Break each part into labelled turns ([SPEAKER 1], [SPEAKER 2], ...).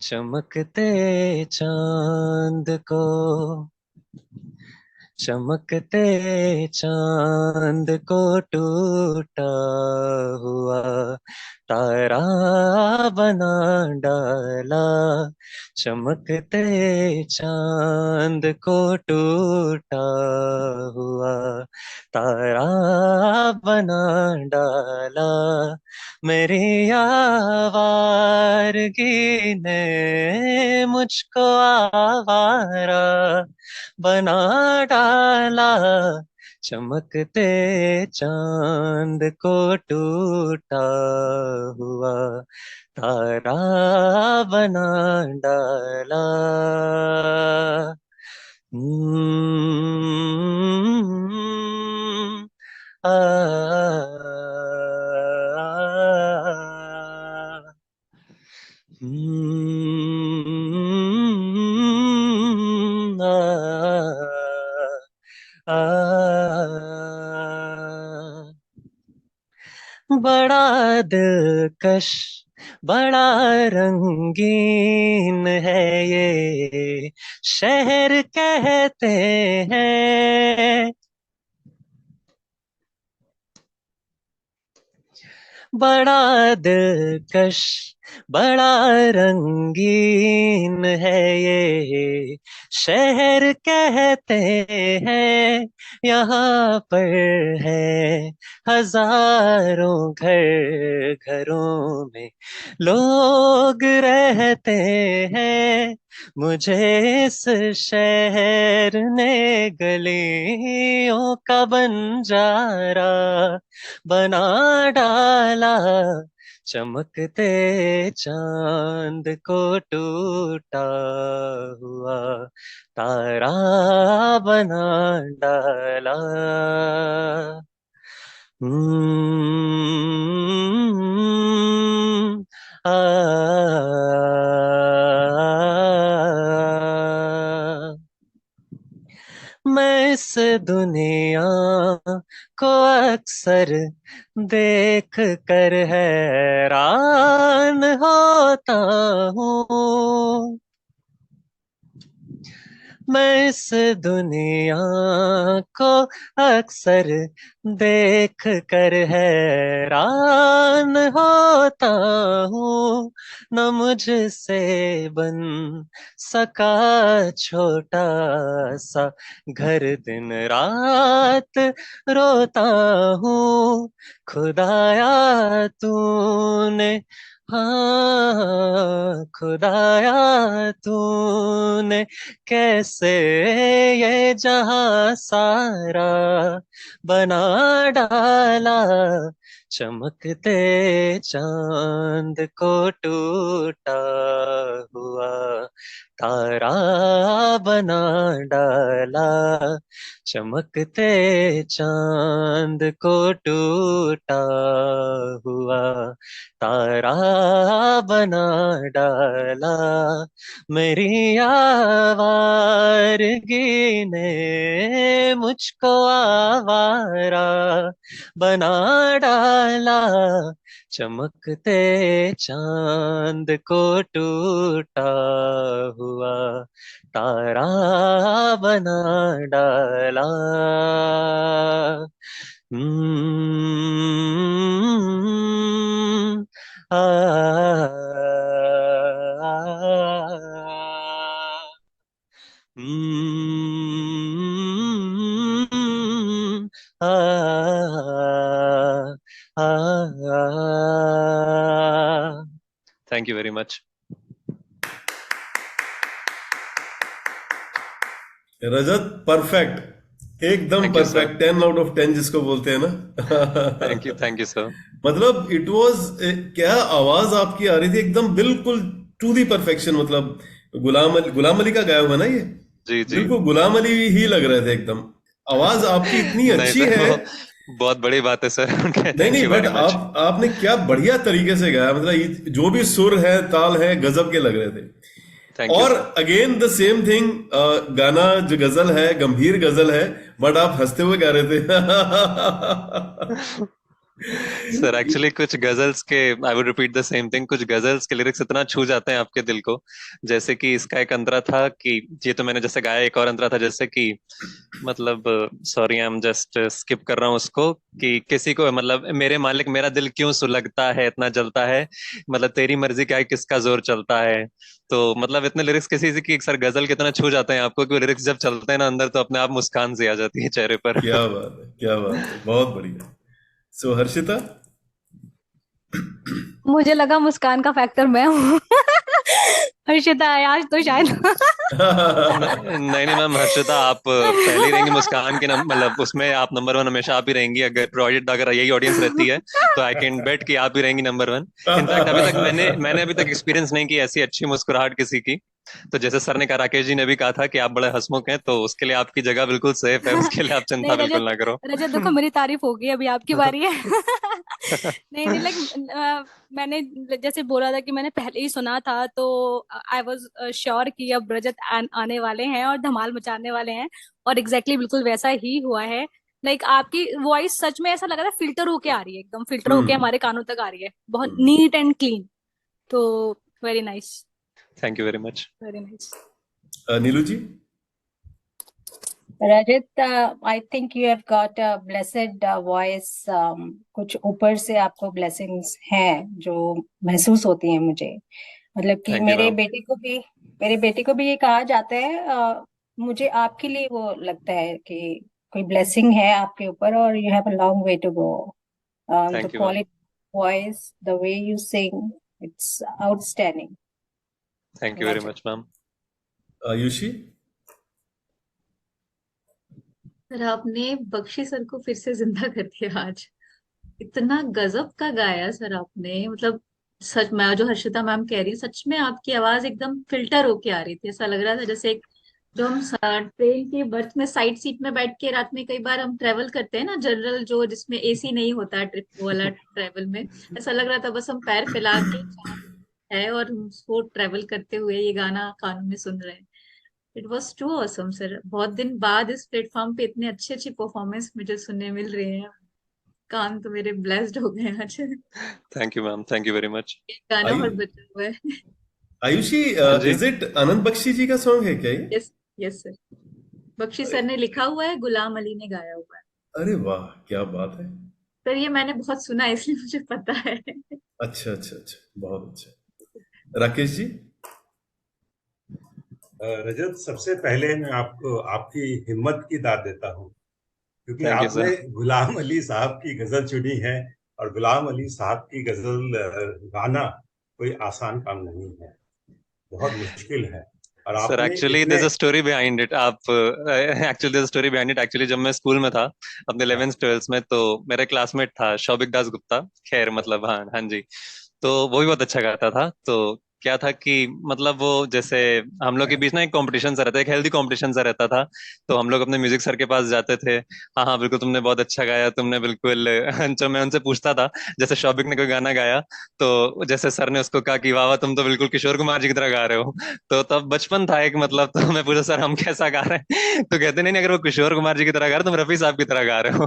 [SPEAKER 1] चमकते चांद को, चमकते चांद को टूटा हुआ तारा बना डाला। चमकते चांद को टूटा हुआ तारा बना डाला। मेरी आवारगी ने मुझको आवारा बना डाला। चमकते चांद को टूटा हुआ तारा बना डाला। आ, बड़ा दिलकश, बड़ा रंगीन है ये शहर कहते हैं। बड़ा दिलकश, बड़ा रंगीन है ये शहर कहते हैं। यहाँ पर है हजारों घर, घरों में लोग रहते हैं। मुझे इस शहर ने गलियों का बंजारा बना डाला। चमकते चांद को टूटा हुआ तारा बना डाला। हम्म, आ, मैं इस दुनिया को अक्सर देख कर हैरान होता हूँ। मैं इस दुनिया को अक्सर देख कर हैरान होता हूँ। न मुझसे बन सका छोटा सा घर, दिन रात रोता हूँ। खुदाया तूने, हाँ खुदाया तूने कैसे ये जहां सारा बना डाला। चमकते चांद को टूटा हुआ तारा बना डाला। चमकते चांद को टूटा हुआ तारा बना डाला। मेरी आवारगी ने मुझको आवारा बना डाला। चमकते चांद को टूटा हुआ तारा बना डाला। आ, thank you very much.
[SPEAKER 2] Rajat perfect, एकदम
[SPEAKER 1] thank you sir.
[SPEAKER 2] Perfect, 10 out of 10 जिसको बोलते हैं ना।
[SPEAKER 1] Thank you sir.
[SPEAKER 2] मतलब इट वाज, क्या आवाज आपकी आ रही थी, एकदम बिल्कुल टू दी परफेक्शन। मतलब गुलाम अली का गाया हुआ ना ये,
[SPEAKER 1] जी जी।
[SPEAKER 2] बिल्कुल गुलाम अली ही लग रहे थे एकदम। आवाज आपकी इतनी
[SPEAKER 1] नहीं
[SPEAKER 2] अच्छी
[SPEAKER 1] सर,
[SPEAKER 2] है।
[SPEAKER 1] वो बहुत बड़ी बात है सर।
[SPEAKER 2] नहीं
[SPEAKER 1] थैंक
[SPEAKER 2] नहीं,
[SPEAKER 1] यू
[SPEAKER 2] बट
[SPEAKER 1] वेरी मच।
[SPEAKER 2] आपने क्या बढ़िया तरीके से गाया। मतलब जो भी सुर है, ताल है, गजब के लग रहे थे।
[SPEAKER 1] थैंक यू
[SPEAKER 2] और
[SPEAKER 1] sir.
[SPEAKER 2] Again the same thing, गाना जो गजल है, गंभीर गजल है, बट आप हंसते हुए गा रहे थे।
[SPEAKER 1] सर एक्चुअली कुछ गजल्स के, I would repeat the same thing, कुछ गजल्स के लिरिक्स इतना छू जाते हैं आपके दिल को। जैसे कि इसका एक अंतरा था कि, ये तो मैंने जैसे गाया, एक और अंतरा था जैसे कि, मतलब sorry I am just skip कर रहा हूँ उसको, कि किसी को मतलब मेरे मालिक मेरा दिल क्यों सुलगता है इतना जलता है, मतलब तेरी मर्जी क्या है किसका जोर चलता है। तो मतलब इतने लिरिक्स किसी से कि सर गजल कितना छू जाते हैं आपको कि लिरिक्स जब चलते हैं ना अंदर तो अपने आप मुस्कान सी आ जाती है चेहरे पर।
[SPEAKER 2] क्या बात है, क्या बात है, बहुत बढ़िया। सो हर्षिता।
[SPEAKER 3] मुझे लगा मुस्कान का फैक्टर मैं हूँ। हर्षिता है आज तो शायद।
[SPEAKER 1] नहीं नहीं मैम, हर्षिता आप पहले ही रहेंगी मुस्कान के मतलब उसमें आप नंबर वन हमेशा आप ही रहेंगी, अगर प्रोवाइडेड अगर यही ऑडियंस रहती है तो आई कैन बेट कि आप ही रहेंगी नंबर वन। इनफैक्ट अभी तक मैंने अभी तक एक्सपीरियंस नहीं की ऐसी अच्छी मुस्कुराहट किसी की। तो जैसे सर ने कहा, राकेश जी ने भी कहा था कि आप बड़े हंसमुख हैं, तो उसके लिए आपकी जगह बिल्कुल सेफ है, उसके लिए आप चिंता
[SPEAKER 3] नहीं
[SPEAKER 1] बिल्कुल
[SPEAKER 3] रजत,
[SPEAKER 1] ना करो।
[SPEAKER 3] रजत देखो मेरी तारीफ होगी, अभी आपकी बारी है। नहीं नहीं, लाइक मैंने जैसे बोला था कि मैंने पहले ही सुना था, तो आई वाज श्योर कि अब रजत आने वाले हैं और धमाल मचाने वाले हैं। और एग्जैक्टली बिल्कुल वैसा ही हुआ है। लाइक आपकी वॉइस सच में ऐसा लग रहा है फिल्टर होके आ रही है, एकदम फिल्टर होके
[SPEAKER 2] हम्म।
[SPEAKER 3] हमारे कानों तक आ रही है, बहुत
[SPEAKER 2] हम्म।
[SPEAKER 3] Neat and clean. तो very nice,
[SPEAKER 1] thank you very much.
[SPEAKER 3] Very nice.
[SPEAKER 2] Neelu ji.
[SPEAKER 4] Rajat, I think you have got a blessed voice. कुछ ऊपर से आपको blessings हैं जो महसूस होती हैं मुझे। मतलब कि
[SPEAKER 1] थैंक यू मैम।
[SPEAKER 4] मेरे बेटे को भी ये कहा जाता है। मुझे आपके लिए वो लगता है कि कोई blessing है आपके ऊपर, और you have a long way to go. The
[SPEAKER 1] thank you ma'am.
[SPEAKER 4] quality of voice, the way you sing, it's outstanding.
[SPEAKER 1] Thank you very
[SPEAKER 4] Rajat.
[SPEAKER 1] Much ma'am.
[SPEAKER 2] Ayushi.
[SPEAKER 5] Sir आपने बख्शी सर को फिर से जिंदा कर दिया आज। इतना गजब का गाया सर आपने, मतलब सच में जो हर्षिता मैम कह रही है, सच में आपकी आवाज एकदम फिल्टर होके आ रही थी। ऐसा लग रहा था जैसे एक, जो हम ट्रेन की बर्थ में साइड सीट में बैठ के रात में कई बार हम ट्रेवल करते हैं ना, जनरल जो जिसमें एसी नहीं होता है, ट्रिप वाला ट्रेवल में, ऐसा लग रहा था बस हम पैर फैला के है और हम उसको ट्रेवल करते हुए ये गाना कानों में सुन रहे हैं। It was too awesome sir. बहुत दिन बाद इस प्लेटफॉर्म पे इतने अच्छे अच्छी परफॉर्मेंस मुझे सुनने मिल रहे हैं। कान तो मेरे ब्लेस्ड हो गए हैं आज।
[SPEAKER 1] Thank you ma'am, thank you very much.
[SPEAKER 5] एक गाना
[SPEAKER 2] आयु
[SPEAKER 5] और बचा हुआ है।
[SPEAKER 2] आयुषी,
[SPEAKER 1] हाँ जी।
[SPEAKER 2] इज इट आनंद बख्शी जी का सॉन्ग है क्या ये?
[SPEAKER 5] Yes, yes sir. Bakshi sir ने लिखा हुआ है, गुलाम अली ने गाया हुआ है।
[SPEAKER 2] अरे वाह, क्या बात है।
[SPEAKER 5] सर ये मैंने बहुत सुना है इसलिए मुझे पता है।
[SPEAKER 2] अच्छा अच्छा अच्छा, बहुत अच्छा। राकेश जी।
[SPEAKER 6] रजत, सबसे पहले मैं आपको आपकी हिम्मत की दाद देता हूँ, क्योंकि
[SPEAKER 1] थैंक यू
[SPEAKER 6] आपने
[SPEAKER 1] सर।
[SPEAKER 6] गुलाम अली साहब की गजल चुनी है। और गुलाम अली साहब की गजल गाना कोई आसान काम नहीं है, बहुत मुश्किल है। और
[SPEAKER 1] सर
[SPEAKER 6] आपने
[SPEAKER 1] एक्चुअली
[SPEAKER 6] इतने
[SPEAKER 1] there is a story behind it, आप actually there is a story behind it. Actually जब मैं स्कूल में था अपने 11th 12th में, तो मेरा क्लासमेट था शौबिक दास गुप्ता, खैर मतलब हाँ हाँ जी। तो वो भी बहुत अच्छा गाता था। तो क्या था कि मतलब वो जैसे हम लोग के बीच ना एक कंपटीशन सा रहता है, एक हेल्दी कंपटीशन सा रहता था। तो हम लोग अपने म्यूजिक सर के पास जाते थे, हाँ हाँ बिल्कुल तुमने बहुत अच्छा गाया, तुमने बिल्कुल तो मैं उनसे पूछता था, जैसे शौबिक ने कोई गाना गाया तो जैसे सर ने उसको कहा कि वाह वाह तुम तो बिल्कुल किशोर कुमार जी की तरह गा रहे हो। तो तब बचपन था एक, मतलब तो मैं पूछा सर हम कैसा गा रहे हैं, तो कहते नहीं नहीं, अगर वो किशोर कुमार जी की तरह गा रहे हो तुम रफी साहब की तरह गा रहे हो।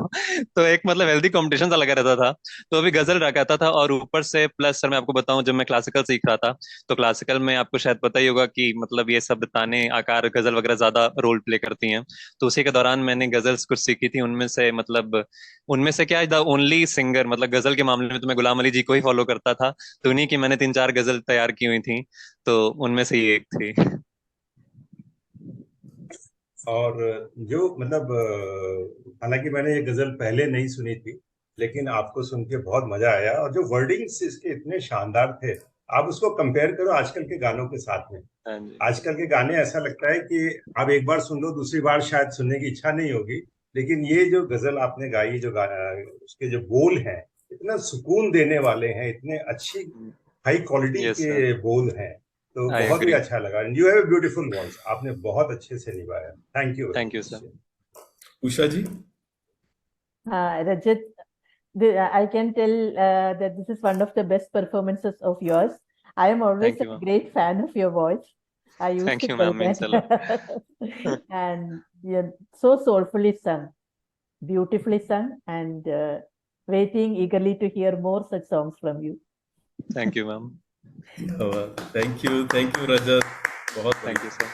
[SPEAKER 1] तो एक मतलब हेल्दी कंपटीशन सा लगा रहता था। तो अभी गजल गाता था, और ऊपर से प्लस सर मैं आपको बताऊं, जब मैं क्लासिकल सीख रहा था तो क्लासिकल में आपको शायद पता ही होगा कि मतलब ये सब ताने आकार गजल वगैरह ज्यादा रोल प्ले करती हैं। तो उसी के दौरान मैंने गजल्स कुछ सीखी थी, उनमें से मतलब उनमें से क्या, द ओनली सिंगर मतलब गजल के मामले में तो मैं गुलाम अली जी को ही फॉलो करता था। तो उन्हीं की मैंने 3 4 गजल तैयार की हुई थी, तो उनमें से ये एक थी।
[SPEAKER 6] और जो मतलब हालांकि मैंने ये गजल पहले नहीं सुनी थी, लेकिन आपको सुन के बहुत मजा आया। और जो वर्डिंग्स इसके इतने शानदार थे, आप उसको कंपेयर करो आजकल के गानों के साथ में।
[SPEAKER 1] हाँ जी।
[SPEAKER 6] आजकल के गाने ऐसा लगता है कि आप एक बार सुन लो, दूसरी बार शायद सुनने की इच्छा नहीं होगी। लेकिन ये जो गजल आपने गाई, जो उसके जो बोल हैं, इतना सुकून देने वाले हैं, इतने अच्छी हाई क्वालिटी
[SPEAKER 1] यस सर,
[SPEAKER 6] के बोल हैं। तो
[SPEAKER 1] आई
[SPEAKER 6] बहुत ही
[SPEAKER 1] एग्री।
[SPEAKER 6] अच्छा लगा। You have a beautiful voice, आपने बहुत अच्छे से निभाया। Thank you very
[SPEAKER 1] thank you
[SPEAKER 6] much.
[SPEAKER 1] Sir.
[SPEAKER 2] Usha ji.
[SPEAKER 7] Rajat, I can tell that this is one of the best performances of yours. I am always
[SPEAKER 1] thank you
[SPEAKER 7] a
[SPEAKER 1] ma'am.
[SPEAKER 7] great fan of your voice. I used
[SPEAKER 1] thank
[SPEAKER 7] to
[SPEAKER 1] you
[SPEAKER 7] tell
[SPEAKER 1] ma'am, means a lot.
[SPEAKER 7] that. And Yeah, so soulfully sung, beautifully sung, and waiting eagerly to hear more such songs from you.
[SPEAKER 1] Thank you ma'am.
[SPEAKER 2] Thank you Rajat, बहुत
[SPEAKER 1] thank you sir.